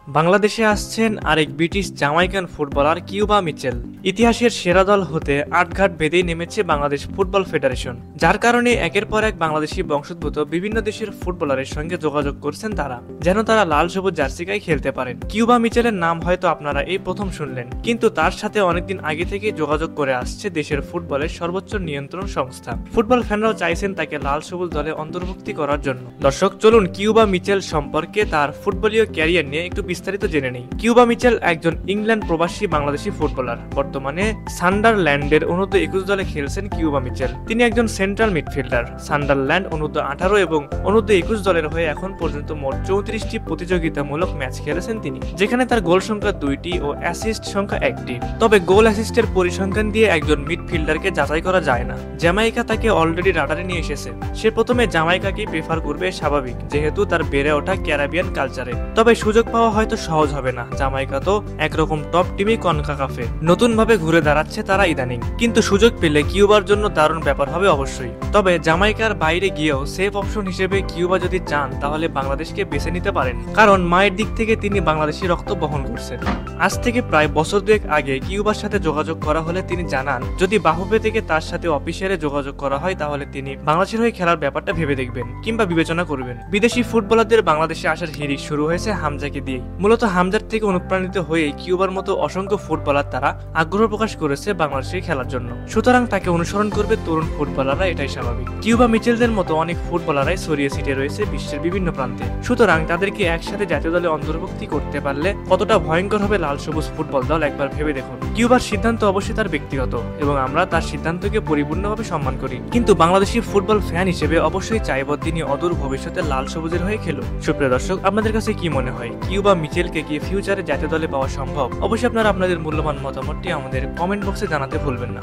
বাংলাদেশে আসছেন আরেক British Jamaican footballer Cuba Mitchell. ইতিহাসের সেরা দল হতে আটঘাট বেঁধেই নেমেছে বাংলাদেশ ফুটবল ফেডারেশন, যার কারণে একের পর এক বাংলাদেশি বংশোদ্ভূত বিভিন্ন দেশের ফুটবলারের সঙ্গে যোগাযোগ করছেন তারা, যেন তারা লাল সবুজ জার্সি গায়ে খেলতে পারেন। কিউবা মিচেলের নাম হয়তো আপনারা এই প্রথম শুনলেন, কিন্তু তার সাথে অনেকদিন আগে থেকে যোগাযোগ করে আসছে দেশের ফুটবলের সর্বোচ্চ নিয়ন্ত্রণ সংস্থা। ফুটবল ফ্যানরাও চাইছেন তাকে লাল সবুজ দলে অন্তর্ভুক্তি করার জন্য। দর্শক, চলুন কিউবা মিচেল সম্পর্কে তার ফুটবলীয় ক্যারিয়ার নিয়ে একটু বিস্তারিত জেনে নেই। কিউবা মিচেল একজন ইংল্যান্ড প্রবাসী বাংলাদেশি ফুটবলার। বর্তমানে সান্ডারল্যান্ডের অনূর্ধ্ব-21 দলে খেলছেন কিউবা মিচেল। তিনি একজন সেন্ট্রাল মিডফিল্ডার। সান্ডারল্যান্ড অনূর্ধ্ব-18 এবং অনূর্ধ্ব-21 দলের হয়ে এখন পর্যন্ত মোট 34টি প্রতিযোগিতামূলক ম্যাচ খেলেছেন তিনি, যেখানে তার গোল সংখ্যা 2টি ও অ্যাসিস্ট সংখ্যা 1টি। তবে গোল অ্যাসিস্টের পরিসংখ্যান দিয়ে একজন মিডফিল্ডারকে যাচাই করা যায় না। জামাইকা তাকে অলরেডি রাডারে নিয়ে এসেছে। সে প্রথমে জামাইকাকেই প্রেফার করবে, স্বাভাবিক, যেহেতু তার বেড়ে ওঠা ক্যারিবিয়ান কালচারে। তবে সুযোগ পাওয়া হয়তো সহজ হবে না। জামাইকা তো একরকম টপ টিমই কনকাকাফে, নতুন ভাবে ঘুরে দাঁড়াচ্ছে তারা ইদানিং, কিন্তু সুযোগ পেলে কিউবার জন্য দারুণ ব্যাপার হবে অবশ্যই। তবে জামাইকার বাইরে গিয়েও সেফ অপশন হিসেবে কিউবা যদি চান তাহলে বাংলাদেশকে বেছে নিতে পারেন, কারণ মায়ের দিক থেকে তিনি বাংলাদেশি রক্ত বহন করছেন। আজ থেকে প্রায় বছর দুয়েক আগে কিউবার সাথে যোগাযোগ করা হলে তিনি জানান, যদি বাহুবে থেকে তার সাথে অফিসিয়ালে যোগাযোগ করা হয় তাহলে তিনি বাংলাদেশের হয়ে খেলার ব্যাপারটা ভেবে দেখবেন কিংবা বিবেচনা করবেন। বিদেশি ফুটবলারদের বাংলাদেশে আসার হিড়িক শুরু হয়েছে হামজাকে দিয়ে। মূলত হামজার থেকে অনুপ্রাণিত হয়ে কিউবার মতো অসংখ্য ফুটবলার তারা আগ্রহ প্রকাশ করেছে বাংলাদেশে খেলার জন্য। সুতরাং তাকে অনুসরণ করবে তরুণ ফুটবলাররা, এটাই স্বাভাবিক। কিউবা মিচেলদের মতো অনেক ফুটবলাররাই ছড়িয়ে ছিটিয়ে রয়েছে বিশ্বের বিভিন্ন প্রান্তে। সুতরাং তাদেরকে একসাথে জাতীয় দলে অন্তর্ভুক্তি করতে পারলে কতটা ভয়ঙ্কর হবে লাল সবুজ ফুটবল দল, একবার ভেবে দেখুন। কিউবার সিদ্ধান্ত অবশ্যই তার ব্যক্তিগত এবং আমরা তার সিদ্ধান্তকে পরিপূর্ণভাবে সম্মান করি, কিন্তু বাংলাদেশি ফুটবল ফ্যান হিসেবে অবশ্যই চাইব তিনি অদূর ভবিষ্যতে লাল সবুজের হয়ে খেলুক। সুপ্রিয় দর্শক, আপনাদের কাছে কি মনে হয়, কিউবা মিচেলকে কি ফিউচারে জাতীয় দলে পাওয়া সম্ভব? অবশ্যই আপনারা আপনাদের মূল্যবান মতামতটি আমাদের কমেন্ট বক্সে জানাতে ভুলবেন না।